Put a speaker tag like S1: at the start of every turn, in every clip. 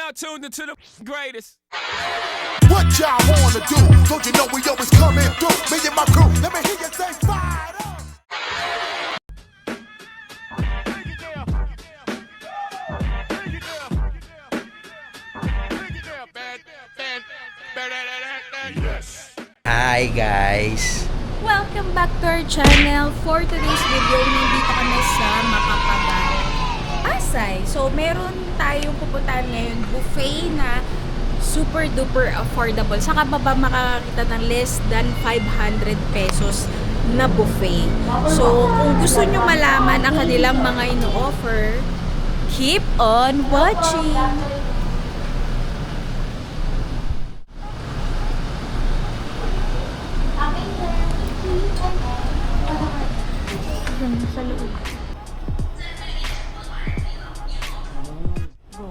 S1: now tuned into the greatest.
S2: What y'all wanna do? Don't you know we always coming through? Me and my crew, let me hear you say fired up.
S3: Hi guys!
S4: Welcome back to our channel. For today's video, nandito kami sa Macapagal, Pasay. So, meron tayong pupuntahan ngayon, buffet na super duper affordable. Saka baba makakakita ng less than 500 pesos na buffet. So, kung gusto nyo malaman ang kanilang mga ino-offer, keep on watching! Sa loob. Go.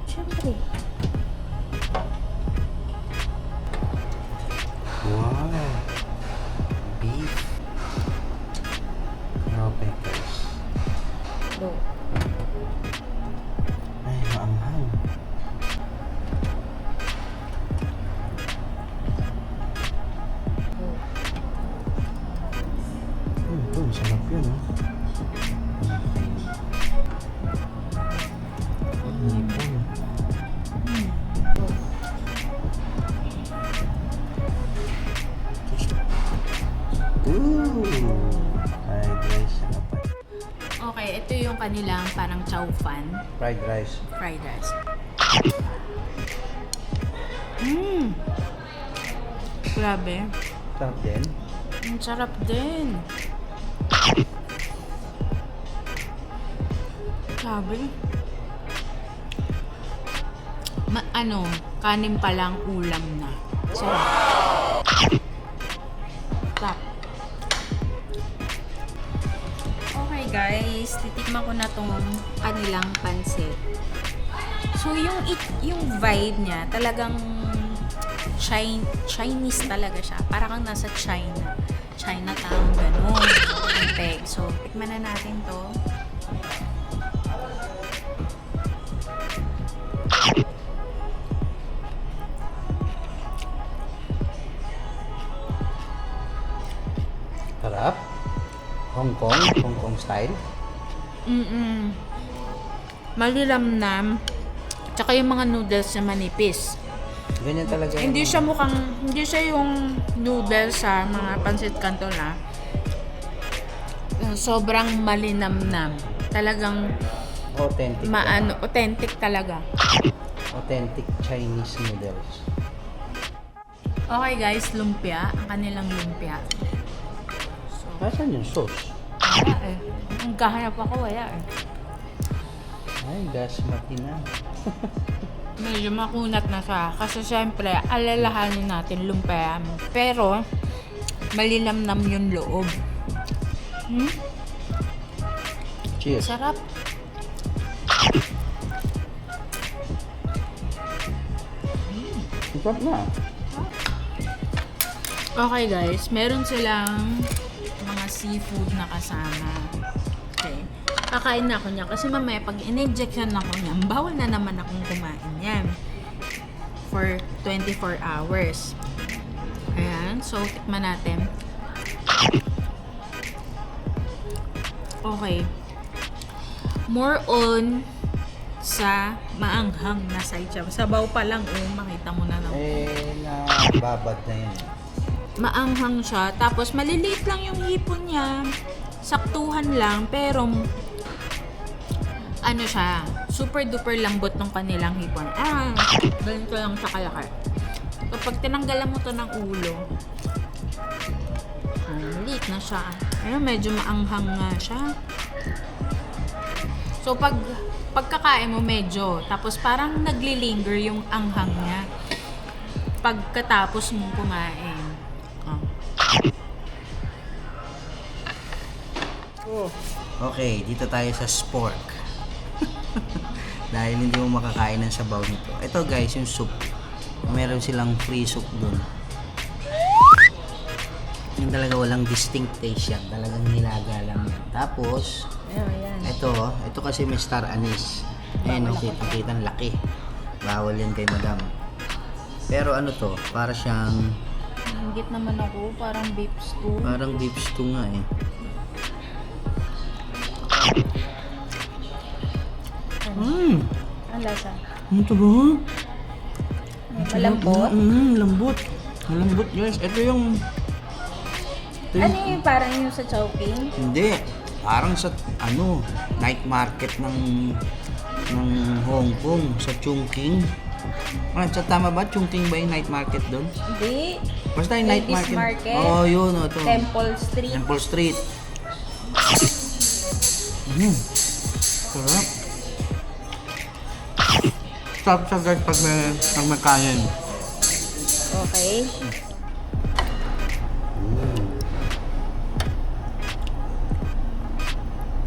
S4: Siyempre.
S3: Wow! Beef. No peppers.
S4: Go.
S3: Ay, maanghang.
S4: Go.
S3: Ito, sarap yun, oh. Hipon.
S4: Go.
S3: Ooh! Fried rice na pa.
S4: Okay, ito yung kanilang parang chow fan.
S3: Fried rice.
S4: Fried rice. Grabe.
S3: Sarap din.
S4: Ang sarap din. Grabe. Kanin pa lang ulam na. Sarap. Sarap. Okay guys, titikman ko na tong kanilang pansit. So yung vibe niya talagang Chinese talaga siya. Para kang nasa China. Chinatown, gano'n. Ang peg. So, tikman na natin to.
S3: Sarap. Hong Kong style.
S4: Malilamnam. Tsaka yung mga noodles na manipis.
S3: Ganyan talaga.
S4: Hindi siya yung noodles sa mga pansit canton na. Sobrang malinamnam. Talagang
S3: Authentic.
S4: authentic talaga.
S3: Authentic Chinese noodles.
S4: Okay guys, lumpia. Ang kanilang lumpia.
S3: Nasaan yung sauce?
S4: Wala eh. Ang gahanap ako, wala eh.
S3: Ay, basmati na.
S4: Medyo makunat na siya. Kasi syempre, alalahanin natin lumpia. Pero, malinamnam yung loob.
S3: Cheers.
S4: Sarap.
S3: Sarap na.
S4: Okay guys, meron silang mga seafood na kasama. Okay. Kakain na ako niya kasi mamaya pag in-injection ako niya, bawal na naman akong kumain yan. For 24 hours. Ayan. So, tikman natin. Okay. More on sa maanghang na side siya. Sabaw pa lang, makita mo na naman.
S3: Babad na yun.
S4: Maanghang siya. Tapos, maliliit lang yung hipon niya. Saktuhan lang. Pero, ano siya, super duper lambot ng kanilang hipon. Ganito lang siya kalaki. Kapag tinanggalan mo to ng ulo, maliit na siya. Ayun, medyo maanghang nga siya. So, pagkakain mo medyo, tapos parang naglilinger yung anghang niya. Pagkatapos mong kumain.
S3: Okay, dito tayo sa spork. Dahil hindi mo makakain ng sabaw nito. Ito guys, yung soup. Meron silang free soup dun. Yung talaga walang distinct taste yan. Talagang nilaga lang yan. Tapos,
S4: Ayan.
S3: Ito kasi may star anise. Ayan, no, kita ang laki. Bawal yan kay madam. Pero ano to, para siyang,
S4: Nanggit naman ako, parang beef stew.
S3: parang beef stew nga eh.
S4: Ang lasa.
S3: Ito ba?
S4: Malambot.
S3: Lambot. Malambot guys. Ito yung,
S4: Ano yung parang yung sa Chowking?
S3: hindi. Parang sa, night market ng Hong Kong, sa Chungking. Tama ba? Chungking ba yung night market doon?
S4: Hindi.
S3: Basta yung night
S4: Ladies
S3: market.
S4: market.
S3: Oo, yun. Ito.
S4: Temple Street.
S3: Temple Street. Sarap. Sarap siya guys pag may kanin.
S4: Okay.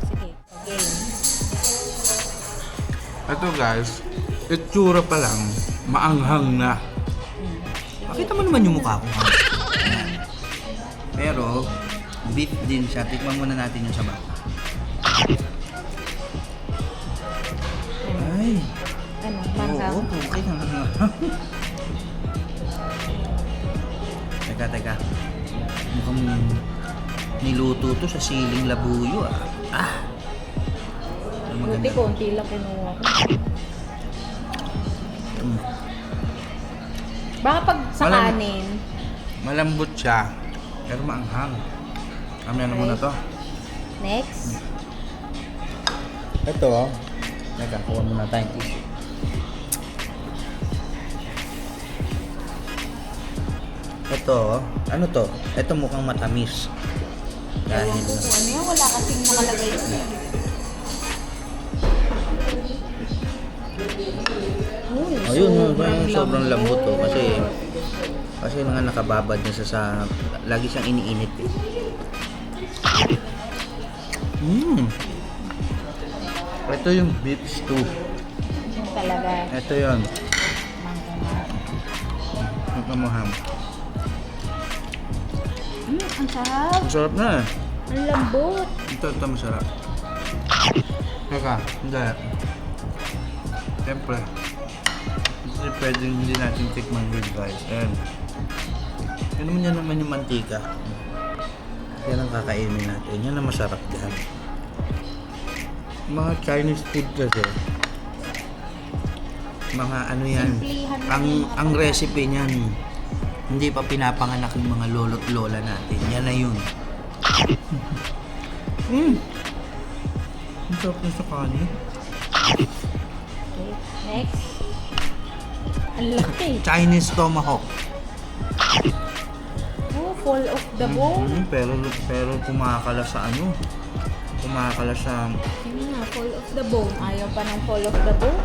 S4: Sige, okay.
S3: Ito guys, itsura pa lang, maanghang na. Pakita mo naman yung mukha ko. Ayan. Pero, beef din siya. Tikman muna natin yung sabaw. Ay,
S4: Ano, manghang?
S3: oo, okay na. Teka. Mukhang niluto to sa siling labuyo ah. Ano
S4: Buti
S3: maganda?
S4: konti lang kinuha ko. Baka pag sa
S3: Malam-
S4: kanin,
S3: Malambot siya, pero maanghang. Kami na muna to.
S4: next.
S3: Ito, nagkakuha muna tayong tissue. Ito, ano to? Ito mukhang matamis. Dahil,
S4: Ewan ko kung ano yan, wala kasing nakalagay yun.
S3: ayun, sobrang lambot to. Kasi nga nakababad na siya sa, lagi siyang iniinit eh. Ito yung beef stew.
S4: Yung talaga.
S3: Ito yun. Ham.
S4: Ang sarap.
S3: Ang sarap na eh.
S4: Ang lambot.
S3: Ito masarap. Teka, hindi. Siyempre. Kasi pwedeng hindi natin tikman good guys. Ayan. Yan naman yung mantika. Yan ang kakainin natin. Yan ang masarap dyan. Mga Chinese food kasi. Mga ano yan.
S4: Simplihan lang yung mga
S3: Ang recipe niyan. Hindi pa pinapanganak yung mga lolo't lola natin. Yan na yun. Ang sarap na sa kanin.
S4: Okay. Next. Ang laki.
S3: Chinese tomahawk.
S4: Oh, fall off the bone.
S3: Pero kumakala sa ano? Kumakala sa...
S4: Yun nga, fall off the bone. Ayaw pa ng fall off the bone.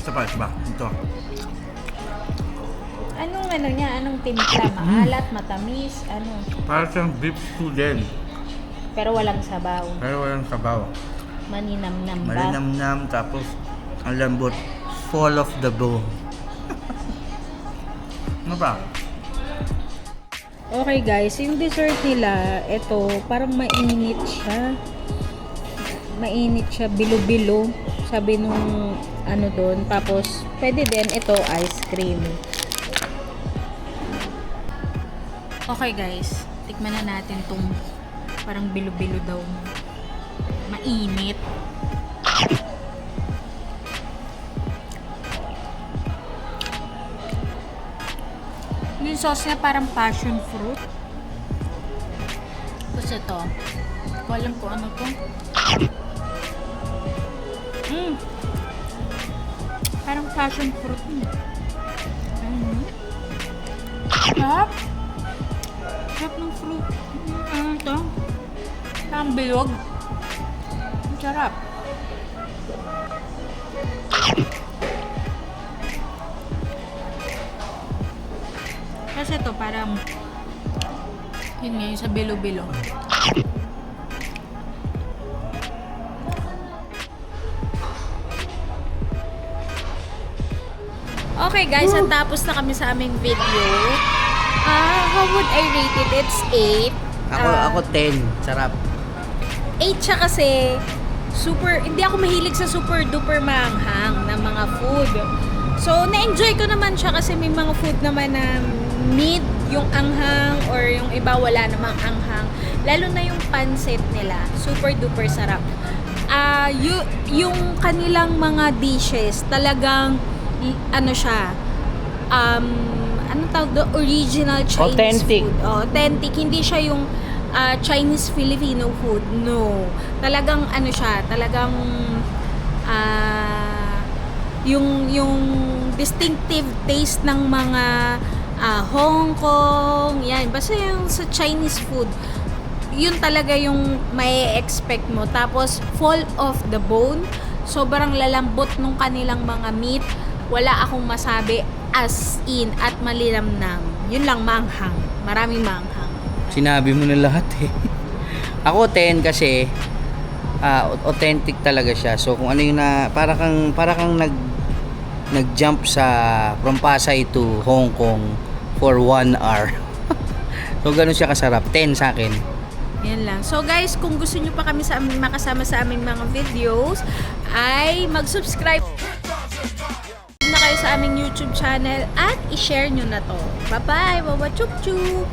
S3: Sapa. Sapa. Ito.
S4: Anong ano niya? Anong timpla? Maalat, matamis, ano?
S3: Para siyang beef stew din.
S4: Pero walang sabaw.
S3: Pero walang sabaw.
S4: Maninamnam ba?
S3: Malinamnam tapos ang lambot. Fall off the bone. Ano pa?
S4: Okay guys, yung dessert nila, ito, parang mainit siya. Mainit siya, bilo-bilo. Sabi nung ano doon. Tapos, pwede din ito, ice cream. Okay guys, tikman na natin tong parang bilo-bilo daw. Mainit. Yung sauce niya parang passion fruit. Tapos ito. Hindi ko alam kung ano to. Parang passion fruit. Sarap. Sarap ng fruit. Ano ito? Parang bilog. Ang sarap. Kasi ito parang yun nga yung sa bilo-bilo. Okay guys, at tapos na kami sa aming video. How would I rate it? It's 8.
S3: Ako 10. Sarap.
S4: 8 siya kasi hindi ako mahilig sa super duper maanghang na mga food. So, na-enjoy ko naman siya kasi may mga food naman na mid yung anghang or yung iba wala namang anghang. Lalo na yung pancit nila, super duper sarap. Yung kanilang mga dishes, talagang ano siya, ano tawag doon? Original Chinese
S3: Authentic.
S4: food. Authentic. Hindi siya yung Chinese Filipino food. No. Talagang ano siya, talagang yung distinctive taste ng mga Hong Kong, yan. Basta yung sa Chinese food, yun talaga yung may expect mo. Tapos, fall off the bone. Sobrang lalambot nung kanilang mga meat. Wala akong masabi as in at malilamnam. Yun lang, manghang. Maraming manghang.
S3: Sinabi mo na lahat eh. Ako 10 kasi authentic talaga siya. So kung ano yung para kang nag-jump from Pasay to Hong Kong for 1 hour. So ganun siya kasarap. 10 sa akin.
S4: Yan lang. So guys, kung gusto nyo pa kami makasama sa aming mga videos, ay mag-subscribe na kayo sa aming YouTube channel at i-share nyo na to. Bye-bye! Wawa chup chup!